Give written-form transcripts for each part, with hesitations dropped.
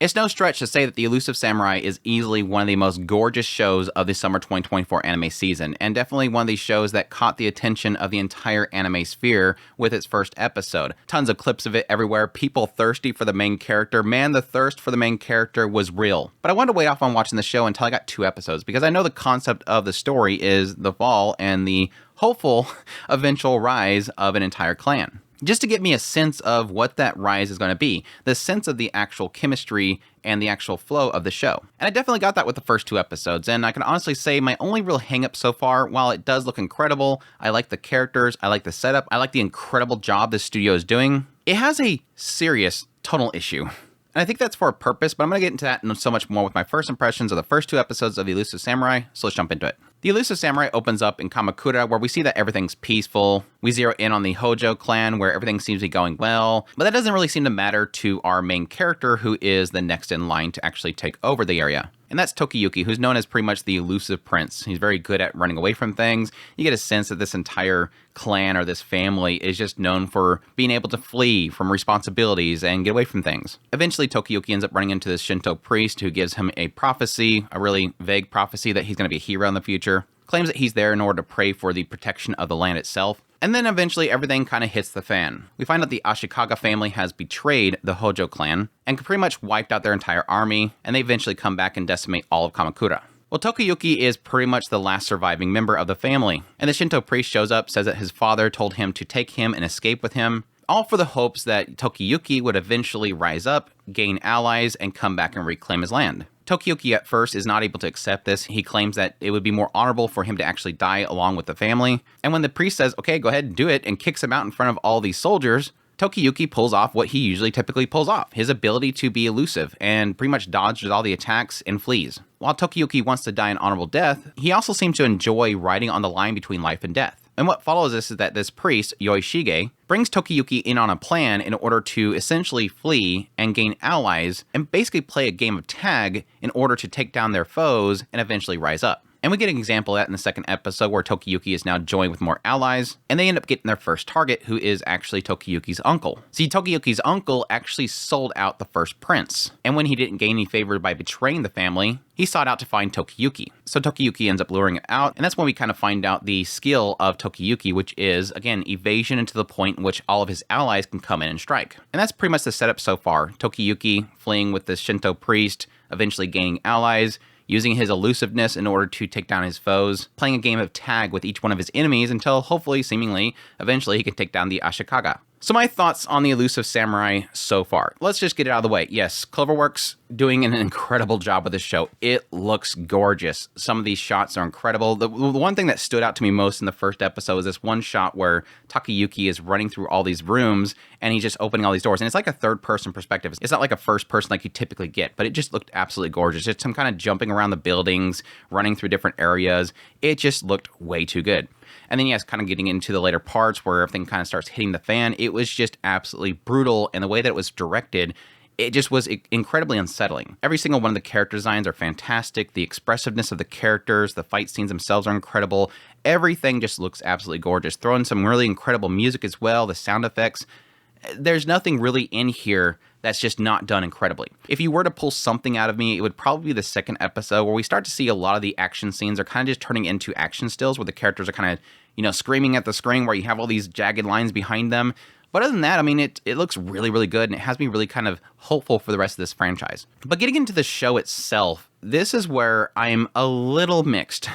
It's no stretch to say that The Elusive Samurai is easily one of the most gorgeous shows of the summer 2024 anime season, and definitely one of these shows that caught the attention of the entire anime sphere with its first episode. Tons of clips of it everywhere, people thirsty for the main character. Man, the thirst for the main character was real. But I wanted to wait off on watching the show until I got 2 episodes, because I know the concept of the story is the fall and the hopeful eventual rise of an entire clan. Just to get me a sense of what that rise is going to be, the sense of the actual chemistry and the actual flow of the show. And I definitely got that with the first 2 episodes, and I can honestly say my only real hang-up so far, while it does look incredible, I like the characters, I like the setup, I like the incredible job the studio is doing, it has a serious tonal issue. And I think that's for a purpose, but I'm going to get into that and so much more with my first impressions of the first 2 episodes of The Elusive Samurai, so let's jump into it. The Elusive Samurai opens up in Kamakura, where we see that everything's peaceful. We zero in on the Hojo Clan, where everything seems to be going well, but that doesn't really seem to matter to our main character, who is the next in line to actually take over the area. And that's Tokiyuki, who's known as pretty much the elusive prince. He's very good at running away from things. You get a sense that this entire clan or this family is just known for being able to flee from responsibilities and get away from things. Eventually, Tokiyuki ends up running into this Shinto priest who gives him a prophecy, a really vague prophecy that he's going to be a hero in the future. Claims that he's there in order to pray for the protection of the land itself. And then eventually everything kind of hits the fan. We find out the Ashikaga family has betrayed the Hojo clan and pretty much wiped out their entire army, and they eventually come back and decimate all of Kamakura. Well, Tokiyuki is pretty much the last surviving member of the family, and the Shinto priest shows up, says that his father told him to take him and escape with him, all for the hopes that Tokiyuki would eventually rise up, gain allies, and come back and reclaim his land. Tokiyuki at first is not able to accept this. He claims that it would be more honorable for him to actually die along with the family. And when the priest says, okay, go ahead and do it, and kicks him out in front of all these soldiers, Tokiyuki pulls off what he usually typically pulls off, his ability to be elusive, and pretty much dodges all the attacks and flees. While Tokiyuki wants to die an honorable death, he also seems to enjoy riding on the line between life and death. And what follows this is that this priest, Yoishige, brings Tokiyuki in on a plan in order to essentially flee and gain allies and basically play a game of tag in order to take down their foes and eventually rise up. And we get an example of that in the second episode where Tokiyuki is now joined with more allies, and they end up getting their first target, who is actually Tokiyuki's uncle. See, Tokiyuki's uncle actually sold out the first prince, and when he didn't gain any favor by betraying the family, he sought out to find Tokiyuki. So Tokiyuki ends up luring it out, and that's when we kind of find out the skill of Tokiyuki, which is, again, evasion into the point in which all of his allies can come in and strike. And that's pretty much the setup so far. Tokiyuki fleeing with the Shinto priest, eventually gaining allies, using his elusiveness in order to take down his foes, playing a game of tag with each one of his enemies until hopefully, seemingly, eventually he can take down the Ashikaga. So my thoughts on the Elusive Samurai so far. Let's just get it out of the way. Yes, Cloverworks doing an incredible job with this show. It looks gorgeous. Some of these shots are incredible. The one thing that stood out to me most in the first episode was this one shot where Takayuki is running through all these rooms and he's just opening all these doors. And it's like a third-person perspective. It's not like a first person like you typically get, but it just looked absolutely gorgeous. Just some kind of jumping around the buildings, running through different areas. It just looked way too good. And then, yes, kind of getting into the later parts where everything kind of starts hitting the fan, it was just absolutely brutal. And the way that it was directed, it just was incredibly unsettling. Every single one of the character designs are fantastic. The expressiveness of the characters, the fight scenes themselves are incredible. Everything just looks absolutely gorgeous. Throw in some really incredible music as well, the sound effects. There's nothing really in here that's just not done incredibly. If you were to pull something out of me, it would probably be the second episode where we start to see a lot of the action scenes are kind of just turning into action stills where the characters are kind of, screaming at the screen where you have all these jagged lines behind them. But other than that, I mean, it looks really, really good, and it has me really kind of hopeful for the rest of this franchise. But getting into the show itself, this is where I'm a little mixed.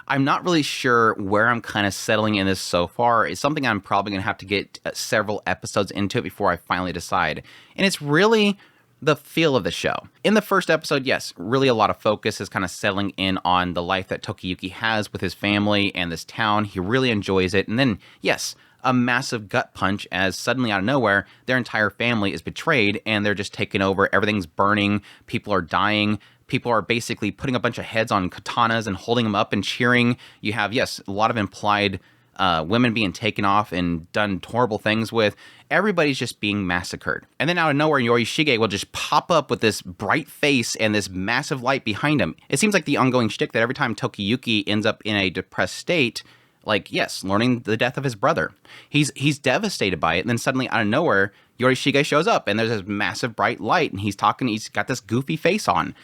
I'm not really sure where I'm kind of settling in this so far. It's something I'm probably going to have to get several episodes into it before I finally decide. And it's really the feel of the show. In the first episode, yes, really a lot of focus is kind of settling in on the life that Tokiyuki has with his family and this town. He really enjoys it. And then, yes, a massive gut punch as suddenly out of nowhere, their entire family is betrayed and they're just taken over. Everything's burning. People are dying. People are basically putting a bunch of heads on katanas and holding them up and cheering. You have, yes, a lot of implied women being taken off and done horrible things with. Everybody's just being massacred. And then out of nowhere, Yorishige will just pop up with this bright face and this massive light behind him. It seems like the ongoing shtick that every time Tokiyuki ends up in a depressed state, Like, yes, learning the death of his brother. He's devastated by it, and then suddenly out of nowhere, Yorishige shows up, and there's this massive bright light, and he's got this goofy face on.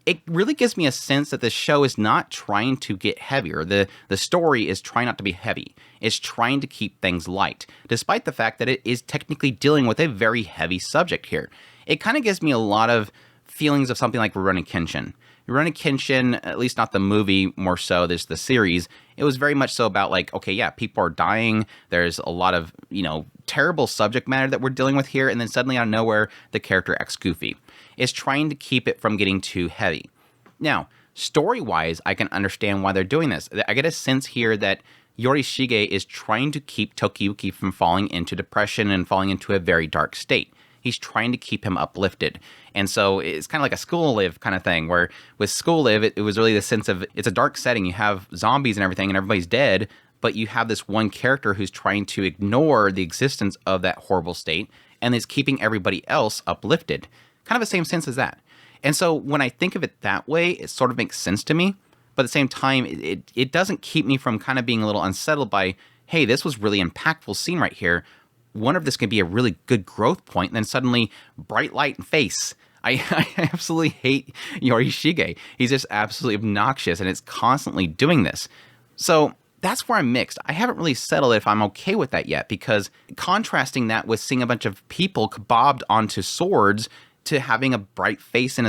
It really gives me a sense that the show is not trying to get heavier. The story is trying not to be heavy. It's trying to keep things light, despite the fact that it is technically dealing with a very heavy subject here. It kind of gives me a lot of feelings of something like Rurouni Kenshin. Rurouni Kenshin, at least not the movie, more so, there's the series, it was very much so about like, okay, yeah, people are dying, there's a lot of, terrible subject matter that we're dealing with here, and then suddenly out of nowhere, the character acts goofy. It's trying to keep it from getting too heavy. Now, story-wise, I can understand why they're doing this. I get a sense here that Yorishige is trying to keep Tokiyuki from falling into depression and falling into a very dark state. He's trying to keep him uplifted. And so it's kind of like a School Live kind of thing, where with School Live, it was really the sense of, it's a dark setting. You have zombies and everything, and everybody's dead, but you have this one character who's trying to ignore the existence of that horrible state and is keeping everybody else uplifted. Kind of the same sense as that. And so when I think of it that way, it sort of makes sense to me. But at the same time, it doesn't keep me from kind of being a little unsettled by, hey, this was really impactful scene right here. Wonder if this can be a really good growth point, and then suddenly bright light and face. I absolutely hate Yorishige. He's just absolutely obnoxious, and it's constantly doing this. So that's where I'm mixed. I haven't really settled if I'm okay with that yet, because contrasting that with seeing a bunch of people bobbed onto swords to having a bright face and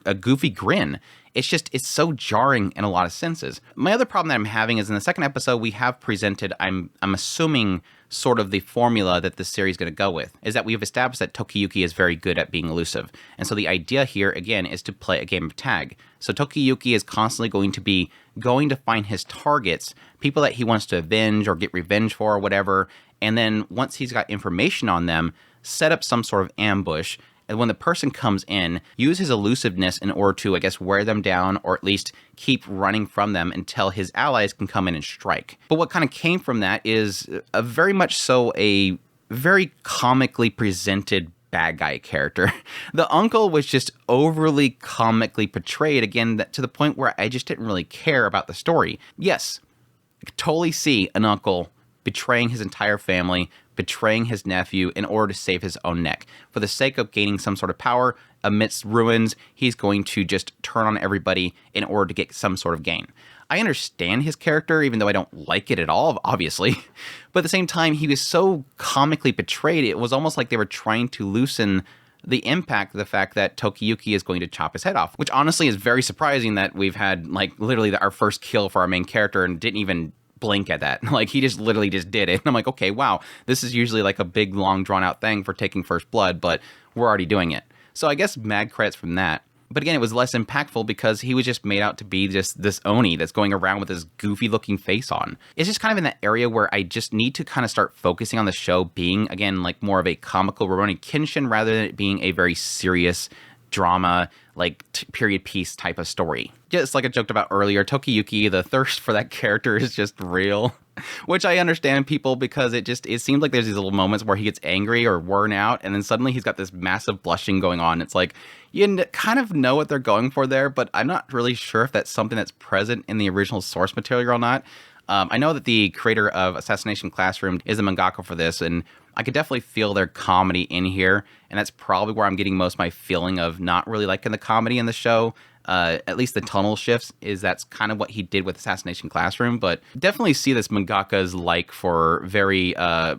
a goofy grin, it's so jarring in a lot of senses. My other problem that I'm having is in the second episode, we have presented, I'm assuming, sort of the formula that this series is going to go with, is that we've established that Tokiyuki is very good at being elusive. And so the idea here, again, is to play a game of tag. So Tokiyuki is constantly going to find his targets, people that he wants to avenge or get revenge for or whatever, and then once he's got information on them, set up some sort of ambush. And when the person comes in, use his elusiveness in order to, I guess, wear them down or at least keep running from them until his allies can come in and strike. But what kind of came from that is a very comically presented bad guy character. The uncle was just overly comically portrayed, again, to the point where I just didn't really care about the story. Yes, I could totally see an uncle betraying his entire family, betraying his nephew in order to save his own neck. For the sake of gaining some sort of power amidst ruins, he's going to just turn on everybody in order to get some sort of gain. I understand his character, even though I don't like it at all, obviously. But at the same time, he was so comically portrayed, it was almost like they were trying to loosen the impact of the fact that Tokiyuki is going to chop his head off, which honestly is very surprising that we've had, like, literally our first kill for our main character and didn't even blink at that. Like, he just literally just did it. And I'm like, okay, wow, this is usually like a big, long, drawn-out thing for taking first blood, but we're already doing it. So I guess mad credits from that. But again, it was less impactful because he was just made out to be just this Oni that's going around with this goofy-looking face on. It's just kind of in that area where I just need to kind of start focusing on the show being, again, like more of a comical Rurouni Kenshin rather than it being a very serious drama, like period piece type of story. Just like I joked about earlier, Tokiyuki, the thirst for that character is just real, which I understand people because it seems like there's these little moments where he gets angry or worn out, and then suddenly he's got this massive blushing going on. It's like, you kind of know what they're going for there, but I'm not really sure if that's something that's present in the original source material or not. I know that the creator of Assassination Classroom is a mangaka for this, and I could definitely feel their comedy in here, and that's probably where I'm getting most of my feeling of not really liking the comedy in the show. At least the tonal shifts that's kind of what he did with Assassination Classroom, but definitely see this mangaka's like for very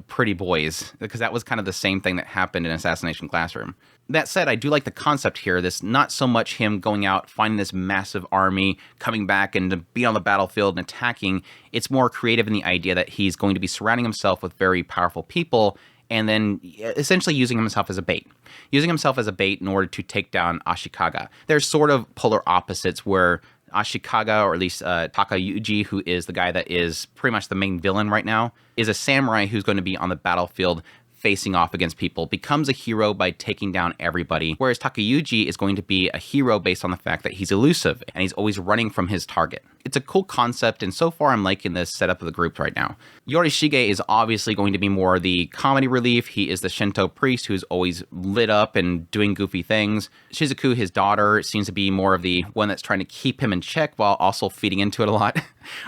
pretty boys, because that was kind of the same thing that happened in Assassination Classroom. That said, I do like the concept here. This not so much him going out, finding this massive army, coming back and to be on the battlefield and attacking. It's more creative in the idea that he's going to be surrounding himself with very powerful people and then essentially using himself as a bait. Using himself as a bait in order to take down Ashikaga. There's sort of polar opposites where Ashikaga, or at least Takayuji, who is the guy that is pretty much the main villain right now, is a samurai who's going to be on the battlefield facing off against people, becomes a hero by taking down everybody, whereas Takayuji is going to be a hero based on the fact that he's elusive and he's always running from his target. it's a cool concept, and so far I'm liking this setup of the group right now. Yorishige is obviously going to be more the comedy relief. He is the Shinto priest who's always lit up and doing goofy things. Shizuku, his daughter, seems to be more of the one that's trying to keep him in check while also feeding into it a lot.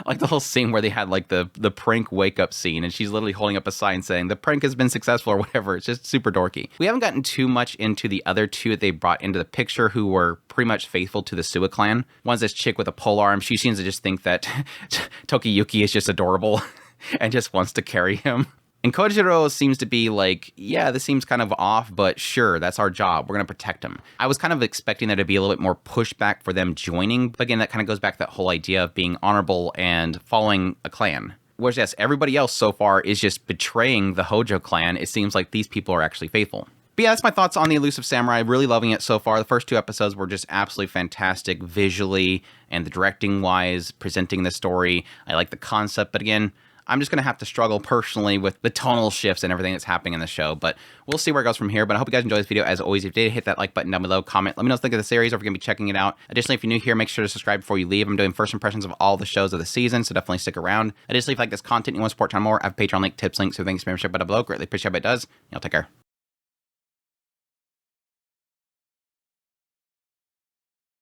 Like the whole scene where they had like the prank wake up scene, and she's literally holding up a sign saying the prank has been successful or whatever. It's just super dorky. We haven't gotten too much into the other two that they brought into the picture who were pretty much faithful to the Suwa clan. One's this chick with a polearm. She seems to just think that Tokiyuki is just adorable and just wants to carry him. And Kojiro seems to be like, yeah, this seems kind of off, but sure, that's our job. We're going to protect him. I was kind of expecting there to be a little bit more pushback for them joining. But again, that kind of goes back to that whole idea of being honorable and following a clan. Whereas, yes, everybody else so far is just betraying the Hojo clan. It seems like these people are actually faithful. But yeah, that's my thoughts on the Elusive Samurai. Really loving it so far. The first 2 episodes were just absolutely fantastic visually and the directing wise, presenting the story. I like the concept, but again, I'm just going to have to struggle personally with the tonal shifts and everything that's happening in the show, but we'll see where it goes from here. But I hope you guys enjoyed this video. As always, if you did, hit that like button down below, comment, let me know what you think of the series, or if you're going to be checking it out. Additionally, if you're new here, make sure to subscribe before you leave. I'm doing first impressions of all the shows of the season, so definitely stick around. Additionally, if you like this content and you want to support channel more, I have a Patreon link, tips, links, everything, membership button below. Greatly appreciate it, it does. Y'all take care.